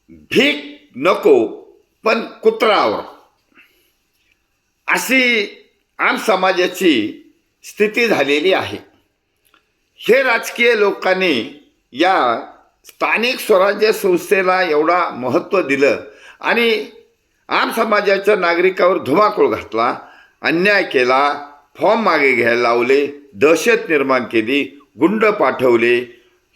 भीक नको पण कुत्रावर, अशी आम समाजाची स्थिती झालेली आहे. हे राजकीय लोकांनी या स्थानिक स्वराज्य संस्थेला एवढा महत्त्व दिलं आणि आम समाजाच्या नागरिकावर धुमाकूळ घातला, अन्याय केला, फॉर्म मागे घ्यायला लावले, दहशत निर्माण केली, गुंड पाठवले,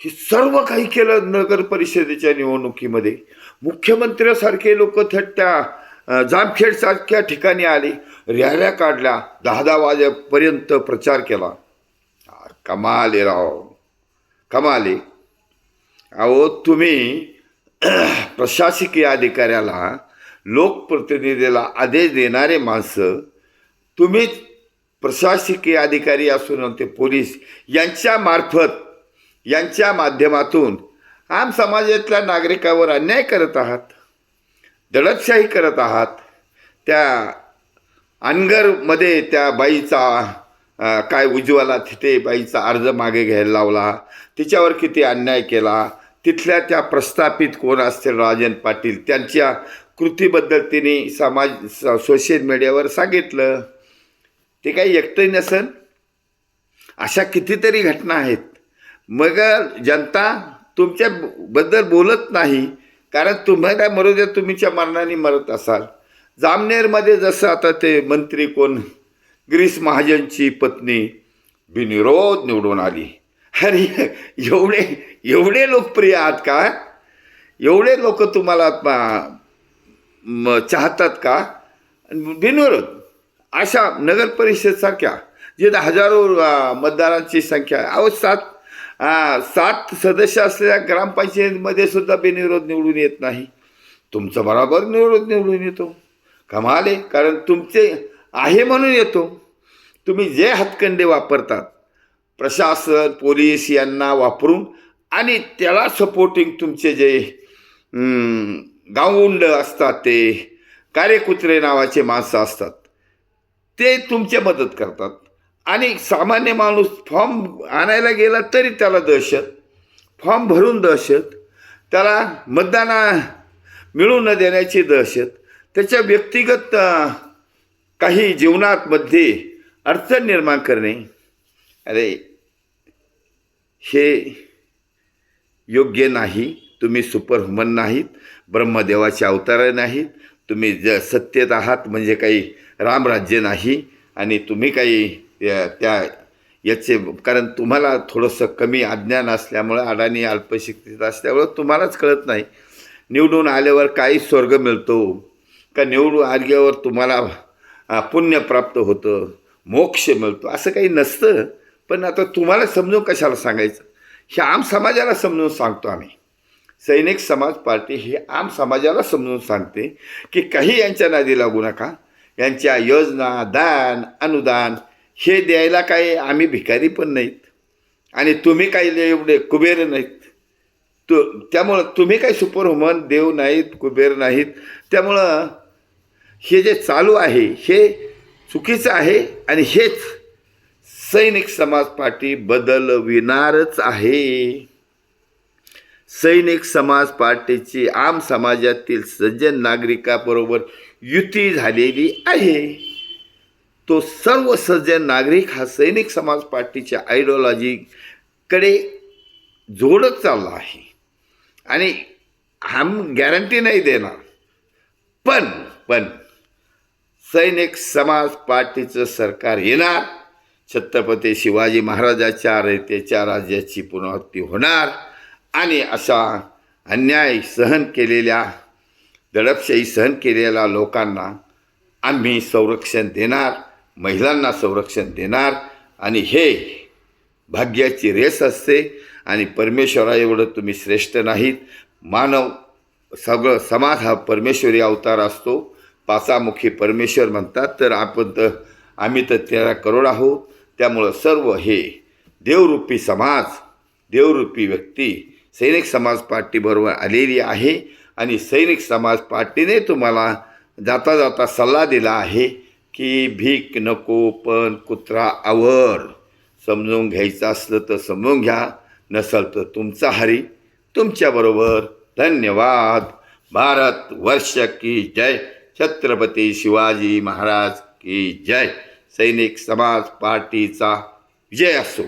हे सर्व काही केलं. नगर परिषदेच्या निवडणुकीमध्ये मुख्यमंत्र्यासारखे लोक त्या जामखेडसारख्या ठिकाणी आले, रॅल्या काढल्या, 10-10 वाजेपर्यंत प्रचार केला. कमाल आहे राव, कमाल आहे. अहो तुम्ही प्रशासकीय अधिकाऱ्याला, लोकप्रतिनिधीला आदेश देणारे माणसं, तुम्ही प्रशासकीय अधिकारी असून ते पोलीस यांच्या मार्फत, यांच्या माध्यमातून आम समाजातल्या नागरिकावर अन्याय करत आहात, दडपशाही करत आहात. त्या अनगरमध्ये त्या बाईचा काय उज्ज्वला थिटे बाईचा अर्ज मागे घ्यायला लावला, तिच्यावर किती अन्याय केला. तिथल्या त्या प्रस्थापित कोण असतील राजन पाटील, त्यांच्या कृतीबद्दल तिने सोशल मीडियावर सांगितलं. ते काही एकटं नसन, अशा कितीतरी घटना आहेत. मग जनता तुमच्याबद्दल बोलत नाही, कारण तुम्हाला काय मरू द्या, तुमच्या मरणाने मरत असाल. जामनेरमध्ये जसं आता ते मंत्री कोण, गिरीश महाजनची पत्नी बिनविरोध निवडून आली. अरे एवढे लोकप्रिय आहात का? एवढे लोक तुम्हाला चाहतात का? बिनविरोध अशा नगर परिषदसारख्या जे हजारो मतदारांची संख्या आहे, अहो 7 सदस्य असलेल्या ग्रामपंचायतीमध्ये सुद्धा बिनविरोध निवडून येत नाही. तुमचं बरोबर निवडून येतो. कमाल आहे, कारण तुमचे आहे म्हणून येतो. तुम्ही जे हातकंडे वापरतात, प्रशासन पोलीस यांना वापरून, आणि त्याला सपोर्टिंग तुमचे जे गावुंड असतात, ते कार्यकुत्रे नावाचे माणसं असतात, ते तुमचे मदत करतात. आणि सामान्य माणूस फॉर्म आणायला गेला तरी त्याला दहशत, फॉर्म भरून दहशत, त्याला मतदान मिळू न देण्याची दहशत, त्याच्या व्यक्तिगत काही जीवनात मध्ये अडचण निर्माण करणे. अरे हे योग्य नाही. तुम्ही सुपरह्युमन नाहीत, ब्रह्मदेवाचे अवतार नाहीत. तुम्ही सत्तेत आहात म्हणजे काही रामराज्य नाही. आणि तुम्ही काही याचे, कारण तुम्हाला थोडंसं कमी अज्ञान असल्यामुळं, अडाणी अल्पशिक्षित असल्यामुळं तुम्हालाच कळत नाही निवडून आल्यावर काही स्वर्ग मिळतो का, निवडून आल्यावर तुम्हाला पुण्य प्राप्त होतं, मोक्ष मिळतो, असं काही नसतं. पण आता तुम्हाला समजून कशाला सांगायचं? हे आम समाजाला समजून सांगतो आम्ही. सैनिक समाज पार्टी ही आम समाजाला समजून सांगते की काही यांच्या नादी लागू नका. यांच्या योजना, दान, अनुदान हे द्यायला काही आम्ही भिकारी पण नाहीत, आणि तुम्ही काही एवढे कुबेर नाहीत. त्यामुळं तुम्ही काही सुपरह्युमन देव नाहीत, कुबेर नाहीत. त्यामुळं हे जे चालू आहे हे चुकीचं आहे, आणि हेच सैनिक समाज पार्टी बदलविणारच आहे. सैनिक समाज पार्टीची आम समाजातील सज्जन नागरिकाबरोबर युती झालेली आहे. तो सर्व सज्जन नागरिक हा सैनिक समाज पार्टीच्या आयडिओलॉजीकडे जोडत चालला आहे, आणि हम गॅरंटी नाही देणार, पण सैनिक समाज पार्टीचं सरकार येणार, छत्रपती शिवाजी महाराजाच्या रयतेच्या राज्याची पुनरावृत्ती होणार, आणि अशा अन्याय सहन केलेल्या, दडपशाही सहन केलेल्या लोकांना आम्ही संरक्षण देणार, महिलांना संरक्षण देणार. आणि हे भाग्याची रेस असते, आणि परमेश्वरा एवढं तुम्ही श्रेष्ठ नाहीत. मानव सगळं समाज हा परमेश्वरी अवतार असतो, पाचामुखी परमेश्वर म्हणतात, तर आम्ही तर 13 करोड आहोत. त्यामुळं सर्व हे देवरूपी समाज, देवरूपी व्यक्ती सैनिक समाज पार्टीबरोबर आलेली आहे. आणि सैनिक समाज पार्टीने तुम्हाला जाता जाता सल्ला दिला आहे की भीक नको पण कुत्रा आवर. समजून घ्यायचं असलं तर समजून घ्या, नसेल तर तुमचा हरी तुमच्याबरोबर. धन्यवाद. भारत वर्ष की जय. छत्रपती शिवाजी महाराज की जय. सैनिक समाज पार्टीचा विजय असो.